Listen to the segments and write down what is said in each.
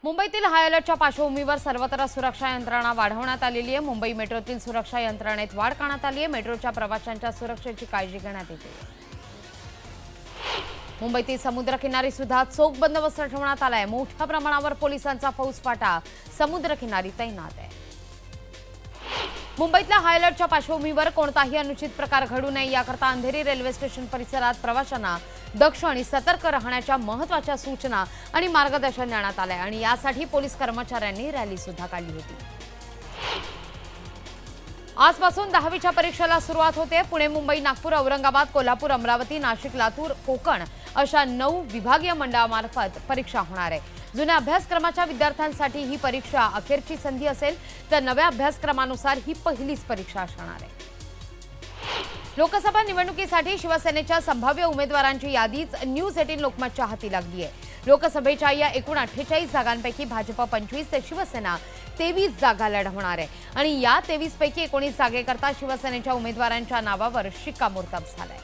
मुंबईतील हाय अलर्टच्या पार्श्वभूमीवर सर्वत्र सुरक्षा यंत्रणा वाढवण्यात आलेली आहे। मुंबई मेट्रोतील सुरक्षा यंत्रणेत वाढ करण्यात आली आहे। मेट्रोच्या प्रवाशांच्या सुरक्षेची काळजी घेण्यात येते। मुंबईतील समुद्रकिनारी सुद्धा चोख बंदोबस्त ठेवण्यात आला आहे। मोठ्या प्रमाणावर पोलिसांचा फौजफाटा समुद्रकिनारी तैनात आहे। मुंबईतल्या हाय अलर्टच्या पार्श्वभूमीवर कोणताही अनुचित प्रकार घडू नये याकरता अंधेरी रेल्वे स्टेशन परिसरात प्रवाशांना दक्ष आणि सतर्क राहण्याच्या महत्त्वाच्या सूचना आणि मार्गदर्शन देण्यात आले आणि यासाठी पोलीस कर्मचाऱ्यांनी रॅली सुद्धा काढली होती। आजपासून 10वीच्या परीक्षेला सुरुवात होते। पुणे, मुंबई, नागपूर, औरंगाबाद, कोल्हापूर, अमरावती, नाशिक, लातूर, कोकण अशा 9 विभागीय मंडळामार्फत परीक्षा होणार आहे। जुन्या अभ्यासक्रमाच्या विद्यार्थ्यांसाठी ही परीक्षा अखेरची संधी असेल, तर नव्या अभ्यासक्रमानुसार ही पहिलीच परीक्षा असणार आहे। लोकसभा निवडणुकीसाठी शिवसेनेच्या संभाव्य उमेदवारांची यादीच न्यूज 18 लोकमतच्या हाती लागली आहे। लोकसभेच्या या एकूण 48 जागांपैकी भाजप 25 तर शिवसेना 23 जागा लढवणार आहे आणि या 23 पैकी 19 जागेकरता शिवसेनेच्या उमेदवारांच्या नावावर शिक्कामोर्तब झालंय।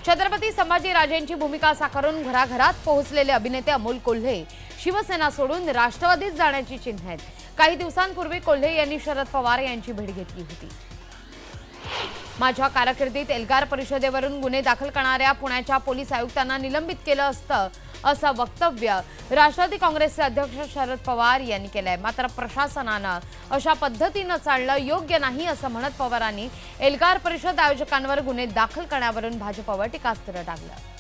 छत्रपती संभाजीराजेंची भूमिका साकारून घराघरात पोहोचलेले अभिनेते अमोल कोल्हे शिवसेना सोडून राष्ट्रवादीत जाण्याची चिन्ह आहेत। काही दिवसांपूर्वी कोल्हे यांनी शरद पवार यांची भेट घेतली होती। माझ्या कारकिर्दीत एल्गार परिषदेवरून गुन्हे दाखल करणाऱ्या पुण्याच्या पोलीस आयुक्तांना निलंबित केलं असतं असं वक्तव्य राष्ट्रवादी काँग्रेसचे अध्यक्ष शरद पवार यांनी केलंय। मात्र प्रशासनानं अशा पद्धतीनं चालणं योग्य नाही असं म्हणत पवारांनी एल्गार परिषद आयोजकांवर गुन्हे दाखल करण्यावरून भाजपवर टीकास्त्र टाकलं।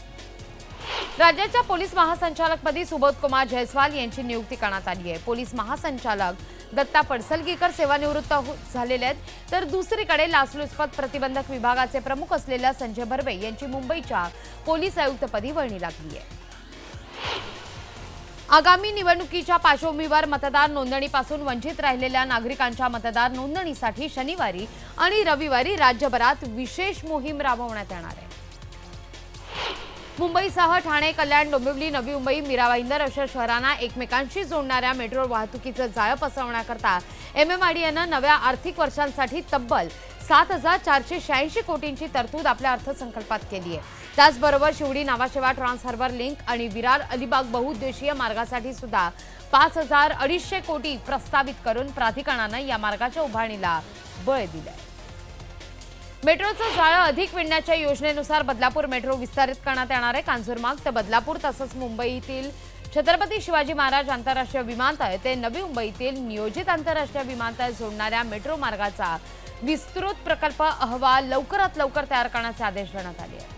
राज्याच्या पोलीस महासंचालकपदी सुबोधकुमार जयस्वाल यांची नियुक्ती करण्यात आली आहे। पोलीस महासंचालक दत्ता पडसलगीकर सेवानिवृत्त झालेले आहेत, तर दुसरीकडे लाचलुचपत प्रतिबंधक विभागाचे प्रमुख असलेल्या संजय बर्वे यांची मुंबईच्या पोलीस आयुक्तपदी वर्णी लागली आहे। आगामी निवडणुकीच्या पार्श्वभूमीवर मतदार नोंदणीपासून वंचित राहिलेल्या नागरिकांच्या मतदार नोंदणीसाठी शनिवारी आणि रविवारी राज्यभरात विशेष मोहीम राबवण्यात येणार आहे। मुंबईसह ठाणे, कल्याण, डोंबिवली, नवी मुंबई, मीरा भाईंदर अशा शहरांना एकमेकांशी जोडणाऱ्या मेट्रो वाहतुकीचं जाळं पसरवण्याकरता MMRDAनं नव्या आर्थिक वर्षांसाठी तब्बल 7,486 कोटींची तरतूद आपल्या अर्थसंकल्पात केली आहे। त्याचबरोबर Shivdi Nhava Sheva trans harbour link आणि विरार अलिबाग बहुउद्देशीय मार्गासाठी सुद्धा 5,250 कोटी प्रस्तावित करून प्राधिकरणानं या मार्गाच्या उभारणीला बळ दिलंय। मेट्रोचं जाळं अधिक विणण्याच्या योजनेनुसार बदलापूर मेट्रो विस्तारित करण्यात येणार आहे। कांजूरमार्ग ते बदलापूर तसंच मुंबईतील छत्रपती शिवाजी महाराज आंतरराष्ट्रीय विमानतळ ते नवी मुंबईतील नियोजित आंतरराष्ट्रीय विमानतळ जोडणाऱ्या मेट्रो मार्गाचा विस्तृत प्रकल्प अहवाल लवकरात लवकर तयार करण्याचे आदेश देण्यात आले आहेत।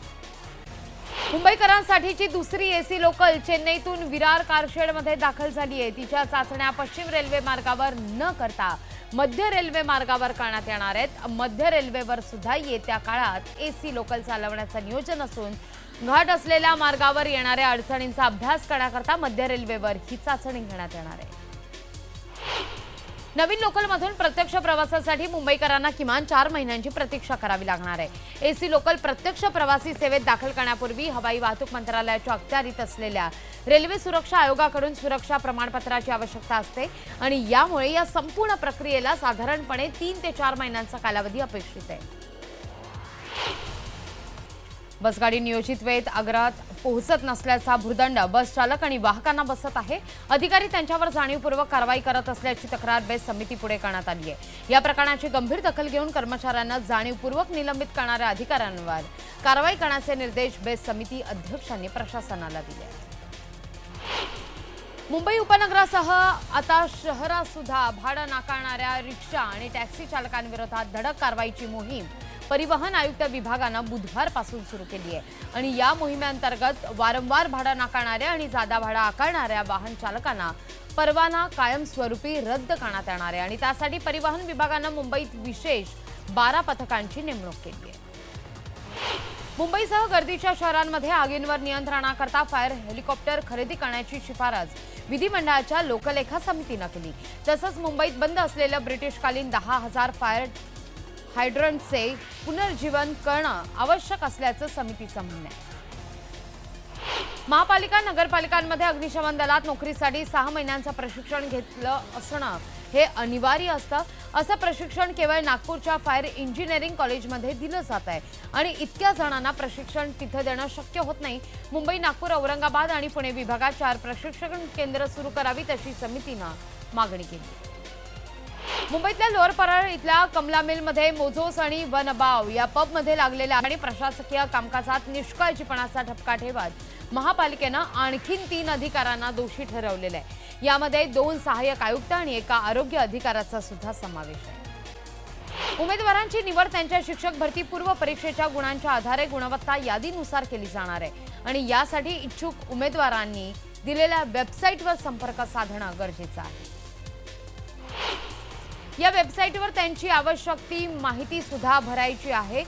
मुंबईकरांसाठीची दुसरी AC लोकल चेन्नईतून विरार कारशेडमध्ये दाखल झाली आहे। तिच्या चाचण्या पश्चिम रेल्वे मार्गावर न करता मध्य रेल्वे मार्गावर करण्यात येणार आहेत। मध्य रेल्वेवर सुद्धा येत्या काळात AC लोकल चालवण्याचं नियोजन असून घाट असलेल्या मार्गावर येणाऱ्या अडचणींचा अभ्यास करण्याकरता मध्य रेल्वेवर ही चाचणी घेण्यात येणार आहे। नवीन लोकलमधून प्रत्यक्ष प्रवासासाठी मुंबईकरांना किमान 4 महिन्यांची प्रतीक्षा करावी लागणार आहे। AC लोकल प्रत्यक्ष प्रवासी सेवेत दाखल करण्यापूर्वी हवाई वाहतूक मंत्रालयाच्या अखत्यारीत असलेल्या रेल्वे सुरक्षा आयोगाकडून सुरक्षा प्रमाणपत्राची आवश्यकता असते आणि यामुळे या संपूर्ण प्रक्रियेला साधारणपणे 3 ते 4 महिन्यांचा कालावधी अपेक्षित आहे। बसगाडी नियोजित वेळेत आग्रात पोहोचत नसल्याचा भुर्दंड बस चालक आणि वाहकांना बसत आहे। अधिकारी त्यांच्यावर जाणीवपूर्वक कारवाई करत असल्याची तक्रार बेस्ट समितीपुढे करण्यात आली आहे। या प्रकरणाची गंभीर दखल घेऊन कर्मचाऱ्यांना जाणीवपूर्वक निलंबित करणाऱ्या अधिकाऱ्यांवर कारवाई करण्याचे निर्देश बेस्ट समिती अध्यक्षांनी प्रशासनाला दिले आहेत। मुंबई उपनगरासह आता शहरात सुद्धा भाडं नाकारणाऱ्या रिक्षा आणि टॅक्सी चालकांविरोधात धडक कारवाईची मोहीम परिवहन आयुक्त विभागानं बुधवारपासून सुरू केली आहे आणि या मोहिमेअंतर्गत वारंवार भाडं नाकारणाऱ्या आणि जादा भाडं आकारणाऱ्या वाहन चालकांना परवाना कायमस्वरूपी रद्द करण्यात येणार आहे आणि त्यासाठी परिवहन विभागानं मुंबईत विशेष 12 पथकांची नेमणूक केली आहे। मुंबईसह गर्दीच्या शहरांमध्ये आगींवर नियंत्रणाकरता फायर हेलिकॉप्टर खरेदी करण्याची शिफारस विधिमंडळाच्या लोकलेखा समितीनं केली। तसंच मुंबईत बंद असलेलं ब्रिटिशकालीन 10,000 फायर हायड्रंटचे पुनर्जीवन करणं आवश्यक असल्याचं समितीचं म्हणणं आहे। महापालिका नगरपालिकांमध्ये अग्निशमन दलात नोकरीसाठी 6 महिन्यांचं प्रशिक्षण घेतलं असणं हे अनिवार्य असतं। असं प्रशिक्षण केवळ नागपूरच्या फायर इंजिनिअरिंग कॉलेजमध्ये दिलं जात आहे आणि इतक्या जणांना प्रशिक्षण तिथे देणं शक्य होत नाही। मुंबई, नागपूर, औरंगाबाद आणि पुणे विभागात 4 प्रशिक्षण केंद्र सुरू करावीत अशी समितीनं मागणी केली। मुंबईतल्या लोअर परळ इथल्या कमला मिलमध्ये मोझोस आणि वनबाव या पबमध्ये लागलेल्या आणि प्रशासकीय कामकाजात निष्काळजीपणाचा ठपका ठेवत महापालिकेनं आणखीन 3 अधिकाऱ्यांना दोषी ठरवलेलं आहे। यामध्ये 2 सहाय्यक आयुक्त आणि एका आरोग्य अधिकाऱ्याचा सुद्धा समावेश आहे। उमेदवारांची निवड त्यांच्या शिक्षक भरती पूर्व परीक्षेच्या गुणांच्या आधारे गुणवत्ता यादीनुसार केली जाणार आहे आणि यासाठी इच्छुक उमेदवारांनी दिलेल्या वेबसाईटवर संपर्क साधणं गरजेचं आहे। या वेबसाईटवर त्यांची आवश्यक ती माहिती सुद्धा भरायची आहे।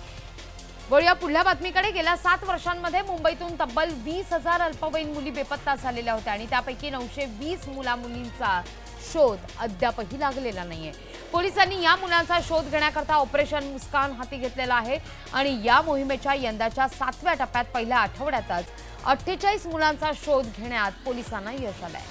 वळूया पुढल्या बातमीकडे। गेल्या 7 वर्षांमध्ये मुंबईतून तब्बल 20,000 अल्पवयीन मुली बेपत्ता झालेल्या होत्या आणि त्यापैकी 920 मुला-मुलींचा शोध अद्यापही लागलेला नाहीये। पोलिसांनी या मुलांचा शोध घेण्याकरता ऑपरेशन मुस्कान हाती घेतलेला आहे आणि या मोहिमेच्या यंदाच्या 7व्या टप्प्यात पहिल्या आठवड्यातच 48 मुलांचा शोध घेण्यात पोलिसांना यश आलंय।